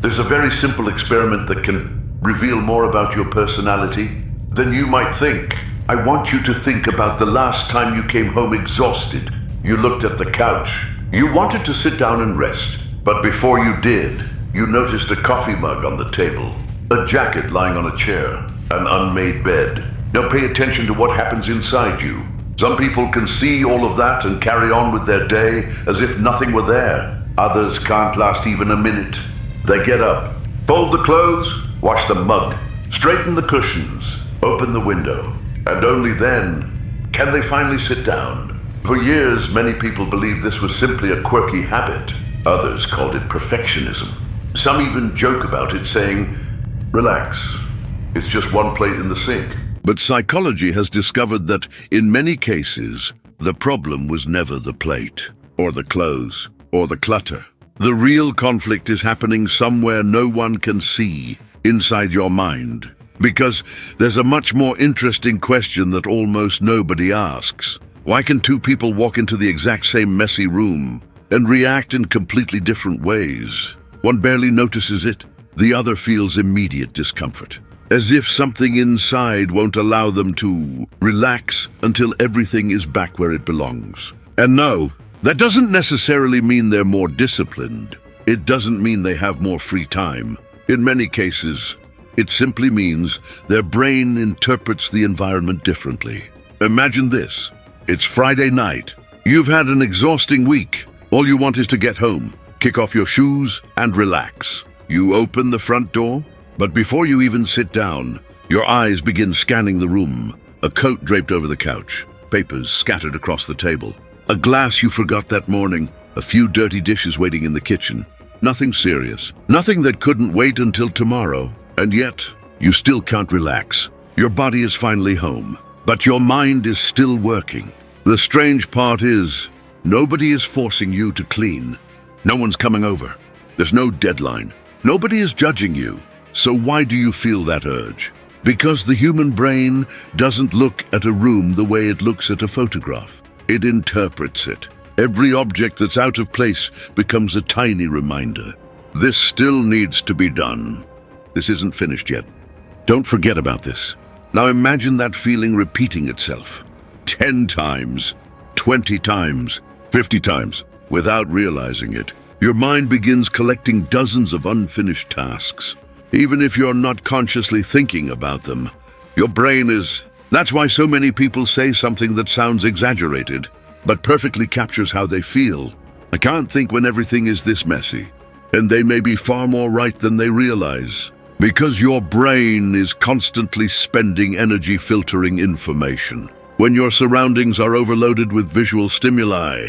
There's a very simple experiment that can reveal more about your personality than you might think. I want you to think about the last time you came home exhausted. You looked at the couch. You wanted to sit down and rest, but before you did, you noticed a coffee mug on the table, a jacket lying on a chair, an unmade bed. Now pay attention to what happens inside you. Some people can see all of that and carry on with their day as if nothing were there. Others can't last even a minute. They get up, fold the clothes, wash the mug, straighten the cushions, open the window, and only then can they finally sit down. For years, many people believed this was simply a quirky habit. Others called it perfectionism. Some even joke about it, saying, "Relax, it's just one plate in the sink." But psychology has discovered that, in many cases, the problem was never the plate, or the clothes, or the clutter. The real conflict is happening somewhere no one can see, inside your mind. Because there's a much more interesting question that almost nobody asks. Why can two people walk into the exact same messy room and react in completely different ways? One barely notices it, the other feels immediate discomfort, as if something inside won't allow them to relax until everything is back where it belongs. And no, that doesn't necessarily mean they're more disciplined. It doesn't mean they have more free time. In many cases, it simply means their brain interprets the environment differently. Imagine this. It's Friday night. You've had an exhausting week. All you want is to get home, kick off your shoes, and relax. You open the front door, but before you even sit down, your eyes begin scanning the room. A coat draped over the couch, papers scattered across the table, a glass you forgot that morning, a few dirty dishes waiting in the kitchen. Nothing serious, nothing that couldn't wait until tomorrow. And yet, you still can't relax. Your body is finally home, but your mind is still working. The strange part is, nobody is forcing you to clean. No one's coming over. There's no deadline. Nobody is judging you. So why do you feel that urge? Because the human brain doesn't look at a room the way it looks at a photograph. It interprets it. Every object that's out of place becomes a tiny reminder. This still needs to be done. This isn't finished yet. Don't forget about this. Now imagine that feeling repeating itself. 10 times, 20 times, 50 times. Without realizing it, your mind begins collecting dozens of unfinished tasks. Even if you're not consciously thinking about them, your brain is... That's why so many people say something that sounds exaggerated, but perfectly captures how they feel. I can't think when everything is this messy. And they may be far more right than they realize. Because your brain is constantly spending energy filtering information. When your surroundings are overloaded with visual stimuli,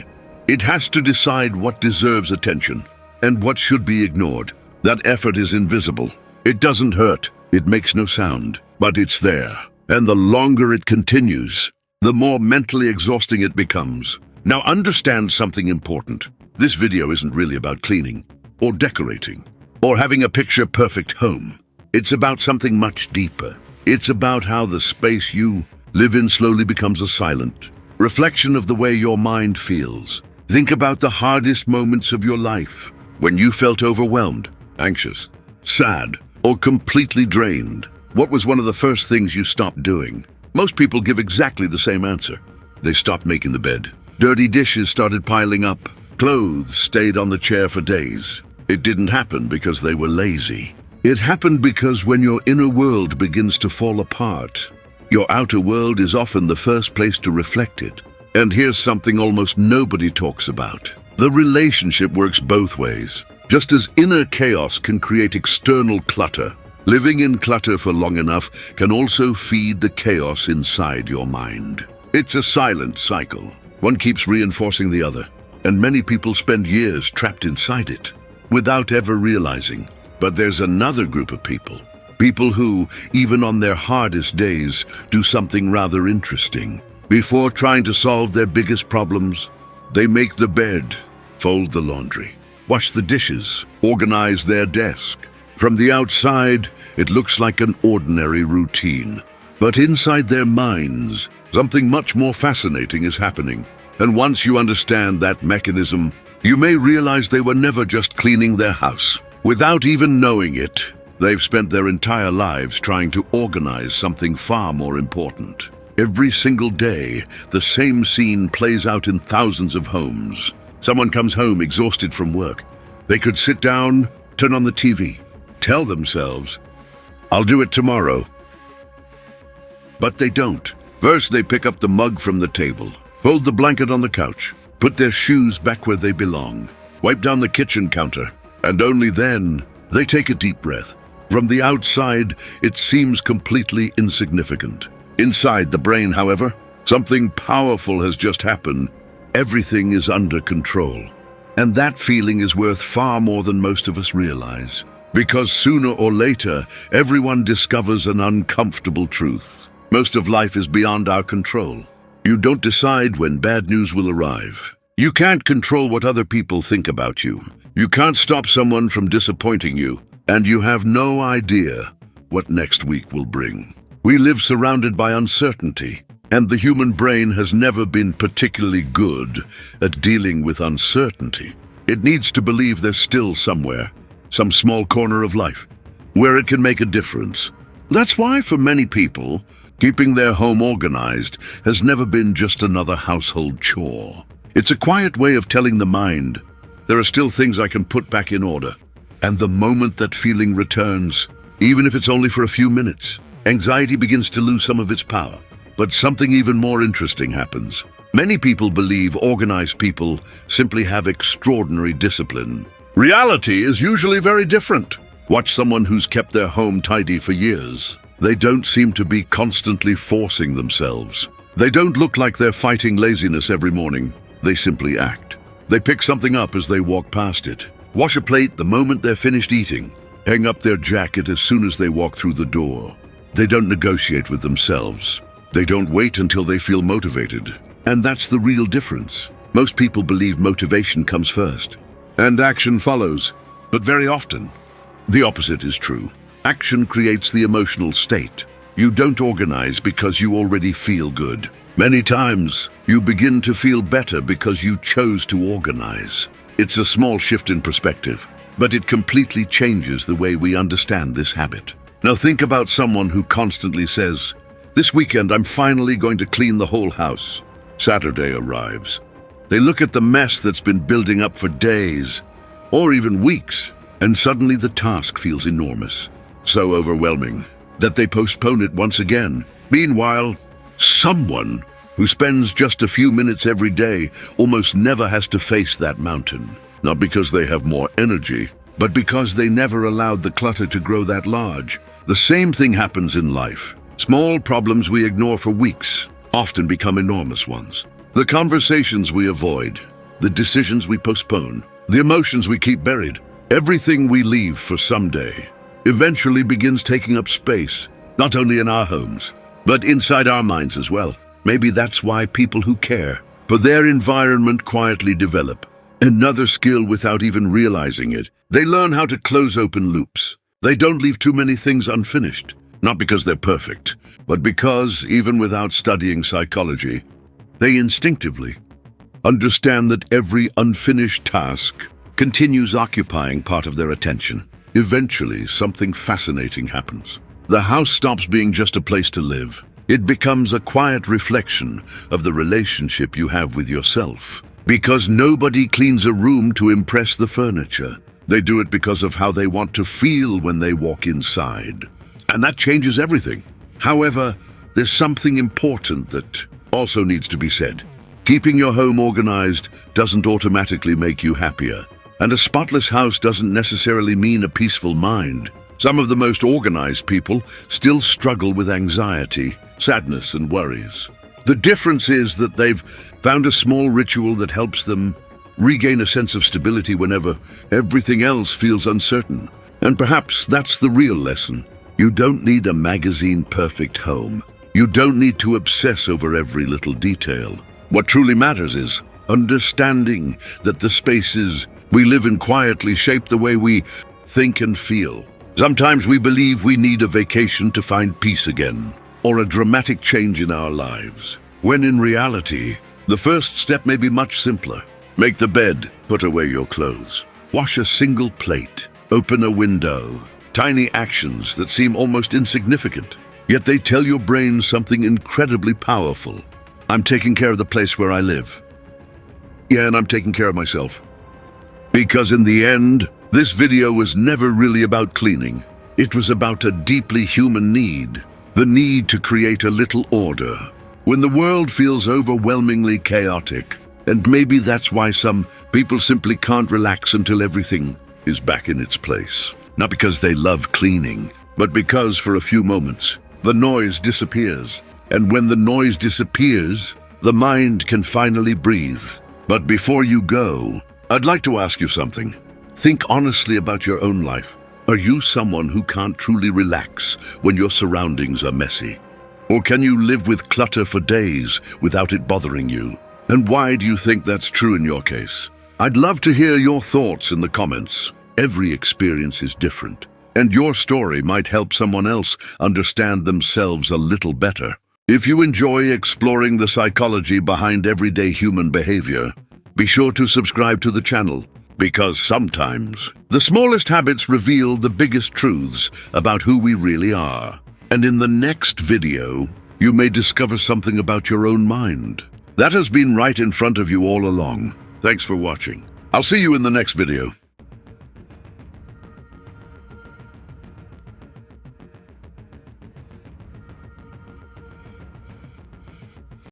it has to decide what deserves attention and what should be ignored. That effort is invisible. It doesn't hurt. It makes no sound. But it's there. And the longer it continues, the more mentally exhausting it becomes. Now understand something important. This video isn't really about cleaning, or decorating, or having a picture-perfect home. It's about something much deeper. It's about how the space you live in slowly becomes a silent reflection of the way your mind feels. Think about the hardest moments of your life, when you felt overwhelmed, anxious, sad, or completely drained. What was one of the first things you stopped doing? Most people give exactly the same answer. They stopped making the bed. Dirty dishes started piling up. Clothes stayed on the chair for days. It didn't happen because they were lazy. It happened because when your inner world begins to fall apart, your outer world is often the first place to reflect it. And here's something almost nobody talks about. The relationship works both ways. Just as inner chaos can create external clutter, living in clutter for long enough can also feed the chaos inside your mind. It's a silent cycle. One keeps reinforcing the other, and many people spend years trapped inside it, without ever realizing. But there's another group of people who, even on their hardest days, do something rather interesting. Before trying to solve their biggest problems, they make the bed, fold the laundry, wash the dishes, organize their desk. From the outside, it looks like an ordinary routine. But inside their minds, something much more fascinating is happening. And once you understand that mechanism, you may realize they were never just cleaning their house. Without even knowing it, they've spent their entire lives trying to organize something far more important. Every single day, the same scene plays out in thousands of homes. Someone comes home exhausted from work. They could sit down, turn on the TV, tell themselves, "I'll do it tomorrow." But they don't. First, they pick up the mug from the table, fold the blanket on the couch, put their shoes back where they belong, wipe down the kitchen counter, and only then they take a deep breath. From the outside, it seems completely insignificant. Inside the brain, however, something powerful has just happened. Everything is under control. And that feeling is worth far more than most of us realize. Because sooner or later, everyone discovers an uncomfortable truth. Most of life is beyond our control. You don't decide when bad news will arrive. You can't control what other people think about you. You can't stop someone from disappointing you. And you have no idea what next week will bring. We live surrounded by uncertainty, and the human brain has never been particularly good at dealing with uncertainty. It needs to believe there's still somewhere, some small corner of life, where it can make a difference. That's why for many people, keeping their home organized has never been just another household chore. It's a quiet way of telling the mind, there are still things I can put back in order. And the moment that feeling returns, even if it's only for a few minutes, anxiety begins to lose some of its power. But something even more interesting happens. Many people believe organized people simply have extraordinary discipline. Reality is usually very different. Watch someone who's kept their home tidy for years. They don't seem to be constantly forcing themselves. They don't look like they're fighting laziness every morning. They simply act. They pick something up as they walk past it. Wash a plate the moment they're finished eating. Hang up their jacket as soon as they walk through the door. They don't negotiate with themselves. They don't wait until they feel motivated. And that's the real difference. Most people believe motivation comes first, and action follows. But very often, the opposite is true. Action creates the emotional state. You don't organize because you already feel good. Many times, you begin to feel better because you chose to organize. It's a small shift in perspective, but it completely changes the way we understand this habit. Now think about someone who constantly says, "This weekend I'm finally going to clean the whole house." Saturday arrives. They look at the mess that's been building up for days, or even weeks, and suddenly the task feels enormous, so overwhelming, that they postpone it once again. Meanwhile, someone who spends just a few minutes every day almost never has to face that mountain. Not because they have more energy, but because they never allowed the clutter to grow that large. The same thing happens in life. Small problems we ignore for weeks often become enormous ones. The conversations we avoid, the decisions we postpone, the emotions we keep buried, everything we leave for someday eventually begins taking up space, not only in our homes, but inside our minds as well. Maybe that's why people who care for their environment quietly develop another skill without even realizing it. They learn how to close open loops. They don't leave too many things unfinished, not because they're perfect, but because, even without studying psychology, they instinctively understand that every unfinished task continues occupying part of their attention. Eventually, something fascinating happens. The house stops being just a place to live. It becomes a quiet reflection of the relationship you have with yourself. Because nobody cleans a room to impress the furniture. They do it because of how they want to feel when they walk inside. And that changes everything. However, there's something important that also needs to be said. Keeping your home organized doesn't automatically make you happier. And a spotless house doesn't necessarily mean a peaceful mind. Some of the most organized people still struggle with anxiety, sadness, and worries. The difference is that they've found a small ritual that helps them regain a sense of stability whenever everything else feels uncertain. And perhaps that's the real lesson. You don't need a magazine-perfect home. You don't need to obsess over every little detail. What truly matters is understanding that the spaces we live in quietly shape the way we think and feel. Sometimes we believe we need a vacation to find peace again, or a dramatic change in our lives, when in reality, the first step may be much simpler. Make the bed, put away your clothes, wash a single plate, open a window. Tiny actions that seem almost insignificant, yet they tell your brain something incredibly powerful. I'm taking care of the place where I live. Yeah, and I'm taking care of myself. Because in the end, this video was never really about cleaning. It was about a deeply human need, the need to create a little order when the world feels overwhelmingly chaotic. And maybe that's why some people simply can't relax until everything is back in its place. Not because they love cleaning, but because for a few moments, the noise disappears. And when the noise disappears, the mind can finally breathe. But before you go, I'd like to ask you something. Think honestly about your own life. Are you someone who can't truly relax when your surroundings are messy? Or can you live with clutter for days without it bothering you? And why do you think that's true in your case? I'd love to hear your thoughts in the comments. Every experience is different, and your story might help someone else understand themselves a little better. If you enjoy exploring the psychology behind everyday human behavior, be sure to subscribe to the channel, because sometimes the smallest habits reveal the biggest truths about who we really are. And in the next video, you may discover something about your own mind that has been right in front of you all along. Thanks for watching. I'll see you in the next video.